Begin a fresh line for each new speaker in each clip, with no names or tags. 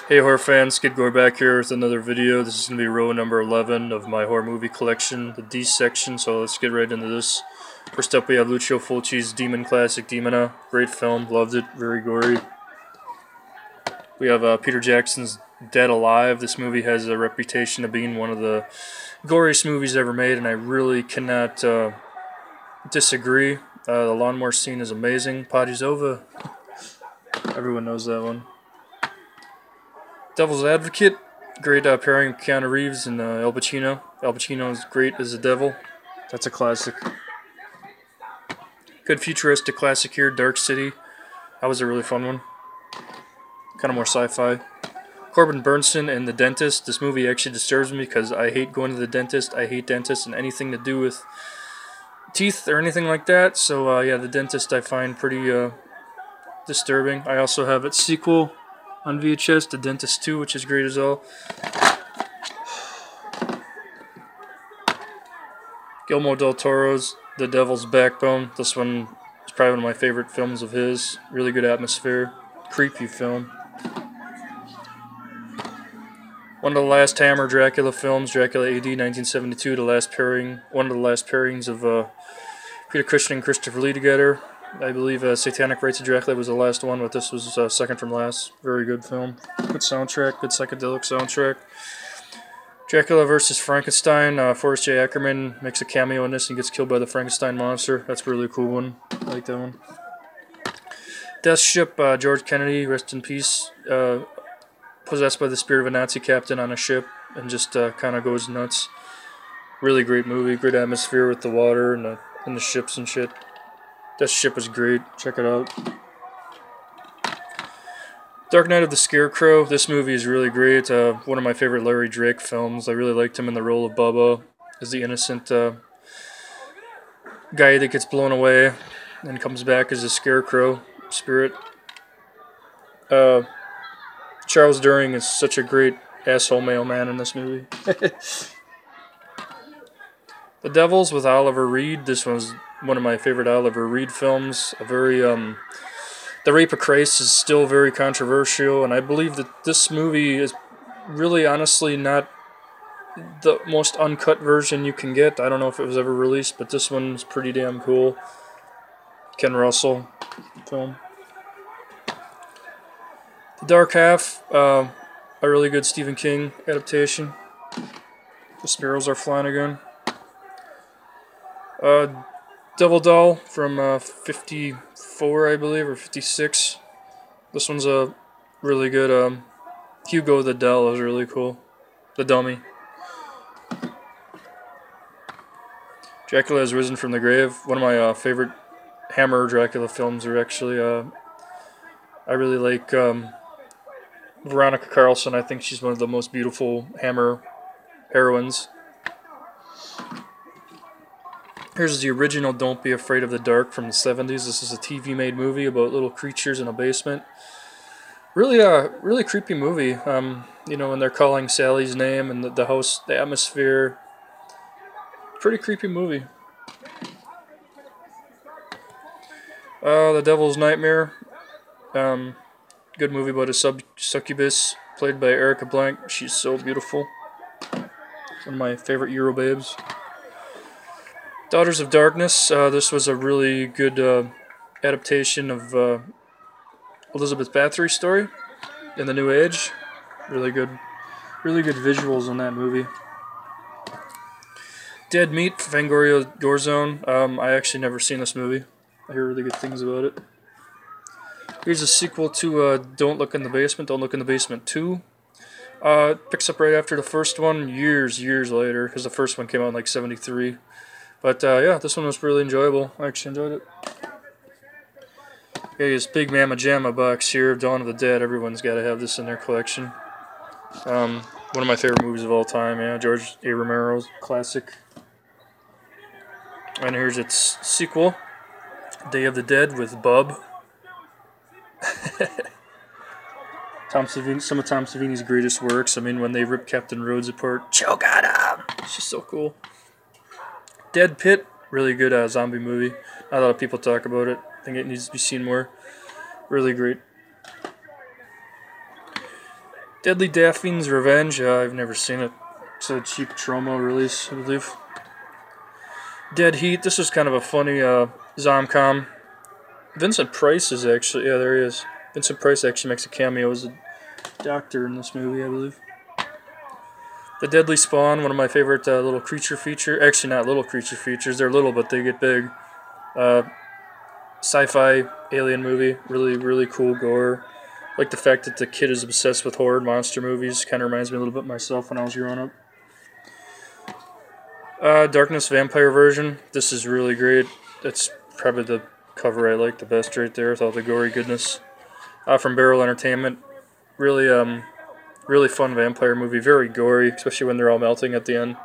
Hey horror fans, Skidgore back here with another video. This is going to be row number 11 of my horror movie collection, the D section, so let's get right into this. First up we have Lucio Fulci's Demon classic, Demona. Great film, loved it, very gory. We have Peter Jackson's Dead Alive. This movie has a reputation of being one of the goriest movies ever made, and I really cannot disagree. The lawnmower scene is amazing. Padizova, everyone knows that one. Devil's Advocate, great pairing with Keanu Reeves and Al Pacino. Al Pacino is great as the devil. That's a classic. Good futuristic classic here, Dark City. That was a really fun one. Kind of more sci-fi. Corbin Bernsen and The Dentist. This movie actually disturbs me because I hate going to the dentist. I hate dentists and anything to do with teeth or anything like that. So yeah, The Dentist I find pretty disturbing. I also have its sequel on VHS, The Dentist 2, which is great as well. Guillermo del Toro's The Devil's Backbone. This one is probably one of my favorite films of his. Really good atmosphere. Creepy film. One of the last Hammer Dracula films, Dracula AD 1972, the last pairing, one of the last pairings of Peter Cushing and Christopher Lee together. I believe Satanic Rites of Dracula was the last one, but this was second from last. Very good film. Good soundtrack, good psychedelic soundtrack. Dracula vs. Frankenstein. Forrest J. Ackerman makes a cameo in this and gets killed by the Frankenstein monster. That's a really cool one. I like that one. Death Ship, George Kennedy, rest in peace. Possessed by the spirit of a Nazi captain on a ship and just kind of goes nuts. Really great movie. Great atmosphere with the water and the ships and shit. That ship was great. Check it out. Dark Knight of the Scarecrow. This movie is really great. One of my favorite Larry Drake films. I really liked him in the role of Bubba as the innocent guy that gets blown away and comes back as a scarecrow spirit. Charles During is such a great asshole mailman in this movie. The Devils with Oliver Reed. This was one of my favorite Oliver Reed films. A very The Rape of Christ is still very controversial, and I believe that this movie is really honestly not the most uncut version you can get. I don't know if it was ever released, but this one's pretty damn cool. Ken Russell film. The Dark Half, a really good Stephen King adaptation. The sparrows are flying again. Devil Doll from 54, I believe, or 56. This one's a really good. Hugo the Doll is really cool. The Dummy. Dracula Has Risen from the Grave. One of my favorite Hammer Dracula films are actually. I really like Veronica Carlson. I think she's one of the most beautiful Hammer heroines. Here's the original Don't Be Afraid of the Dark from the 70s. This is a TV-made movie about little creatures in a basement. Really creepy movie. You know, when they're calling Sally's name and the house, the atmosphere. Pretty creepy movie. The Devil's Nightmare. Good movie about a succubus played by Erica Blank. She's so beautiful. One of my favorite Euro babes. Daughters of Darkness. This was a really good adaptation of Elizabeth Bathory's story in the New Age. Really good visuals on that movie. Dead Meat, Fangoria Gorzone. I actually never seen this movie. I hear really good things about it. Here's a sequel to Don't Look in the Basement. Don't Look in the Basement 2. It picks up right after the first one, years later, because the first one came out in like 73. But yeah, this one was really enjoyable. I actually enjoyed it. Okay, this Big Mama Jamma box here, Dawn of the Dead. Everyone's got to have this in their collection. One of my favorite movies of all time, yeah, George A. Romero's classic. And here's its sequel, Day of the Dead with Bub. Some of Tom Savini's greatest works. I mean, when they rip Captain Rhodes apart, choke on him! It's just so cool. Dead Pit, really good zombie movie. Not a lot of people talk about it. I think it needs to be seen more. Really great. Deadly Daphine's Revenge. I've never seen it. It's a cheap Trauma release, I believe. Dead Heat. This was kind of a funny zom-com. Vincent Price is actually, yeah, there he is. Vincent Price actually makes a cameo as a doctor in this movie, I believe. The Deadly Spawn, one of my favorite little creature features. Actually, not little creature features. They're little, but they get big. Sci-fi alien movie. Really, really cool gore. I like the fact that the kid is obsessed with horror monster movies. Kind of reminds me a little bit of myself when I was growing up. Darkness Vampire version. This is really great. That's probably the cover I like the best right there with all the gory goodness. From Barrel Entertainment. Really, really fun vampire movie. Very gory, especially when they're all melting at the end.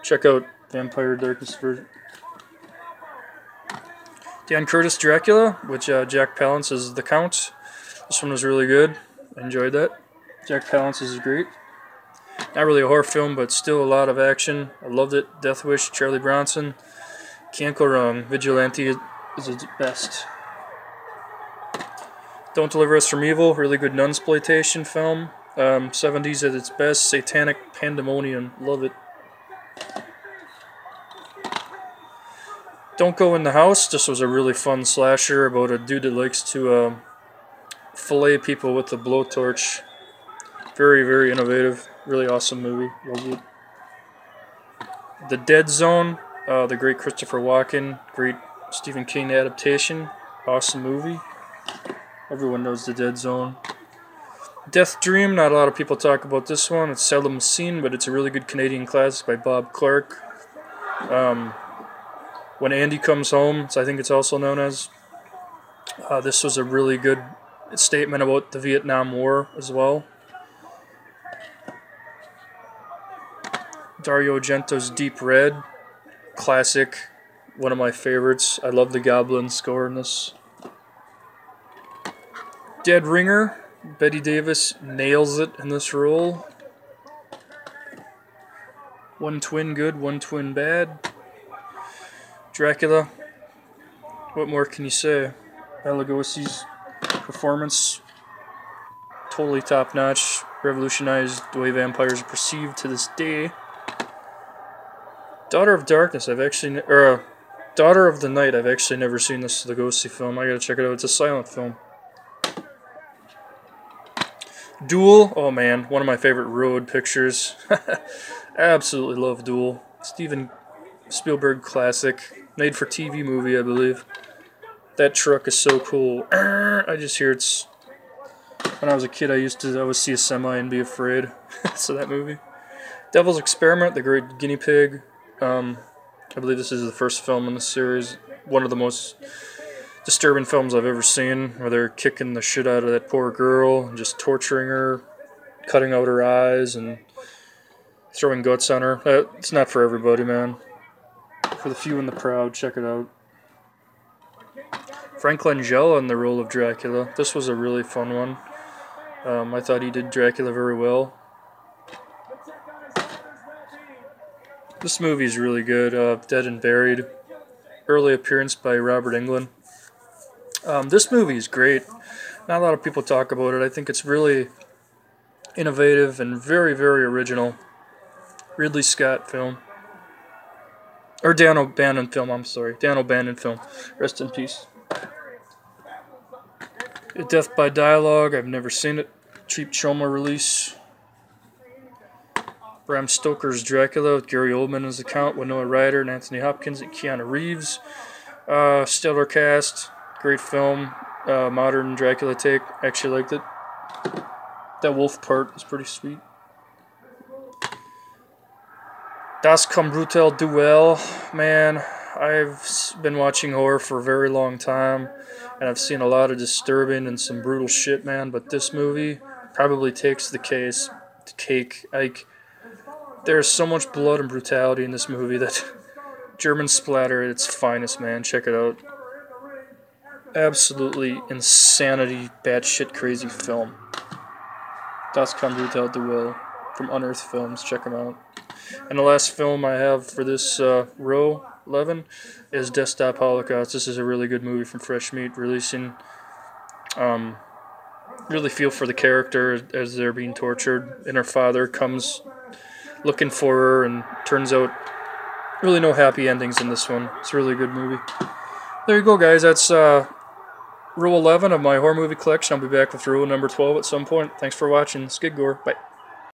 Check out Vampire Darkness version. Dan Curtis Dracula, which Jack Palance is the Count. This one was really good. I enjoyed that. Jack Palance is great. Not really a horror film, but still a lot of action. I loved it. Death Wish, Charlie Bronson. Can't go wrong. Vigilante is its best. Don't Deliver Us from Evil, really good nunsploitation film. 70s at its best. Satanic Pandemonium, love it. Don't Go in the House. This was a really fun slasher about a dude that likes to fillet people with a blowtorch. Very, very innovative. Really awesome movie. Love it. The Dead Zone. The great Christopher Walken. Great Stephen King adaptation. Awesome movie. Everyone knows The Dead Zone. Death Dream. Not a lot of people talk about this one. It's seldom seen, but it's a really good Canadian classic by Bob Clark. When Andy Comes Home, I think it's also known as. This was a really good statement about the Vietnam War as well. Dario Argento's Deep Red. Classic. One of my favorites. I love the Goblin score in this. Dead Ringer. Bette Davis nails it in this role. One twin good, one twin bad. Dracula. What more can you say? Bela Lugosi's performance, totally top notch. Revolutionized the way vampires are perceived to this day. Daughter of Darkness. Daughter of the Night. I've actually never seen this Lugosi film. I gotta check it out. It's a silent film. Duel. Oh man, one of my favorite road pictures. Absolutely love Duel. Steven Spielberg classic. Made for TV movie, I believe. That truck is so cool. I just hear it's... When I was a kid, I would see a semi and be afraid. So that movie. Devil's Experiment, The Great Guinea Pig. I believe this is the first film in the series. One of the most disturbing films I've ever seen, where they're kicking the shit out of that poor girl, and just torturing her, cutting out her eyes, and throwing guts on her. It's not for everybody, man. For the few and the proud, check it out. Frank Langella in the role of Dracula. This was a really fun one. I thought he did Dracula very well. This movie is really good. Dead and Buried. Early appearance by Robert Englund. This movie is great. Not a lot of people talk about it. I think it's really innovative and very, very original. Ridley Scott film. Or Dan O'Bannon film, I'm sorry. Dan O'Bannon film. Rest in peace. Death by Dialogue. I've never seen it. Cheap Trauma release. Bram Stoker's Dracula with Gary Oldman as the Count, Winona Ryder and Anthony Hopkins and Keanu Reeves. Stellar cast. Great film. Modern Dracula take. Actually liked it. That wolf part is pretty sweet. Das Come Brutal Duell. Man, I've been watching horror for a very long time, and I've seen a lot of disturbing and some brutal shit, man, but this movie probably takes the cake. Like, there's so much blood and brutality in this movie that German splatter at its finest, man. Check it out. Absolutely insanity, batshit crazy film. Das Come Brutal Duell from Unearthed Films. Check them out. And the last film I have for this row 11 is Desktop Holocaust. This is a really good movie from Fresh Meat, releasing really feel for the character as they're being tortured, and her father comes looking for her, and turns out really no happy endings in this one. It's a really good movie. There you go, guys. That's row 11 of my horror movie collection. I'll be back with row number 12 at some point. Thanks for watching. Skidgore. Bye.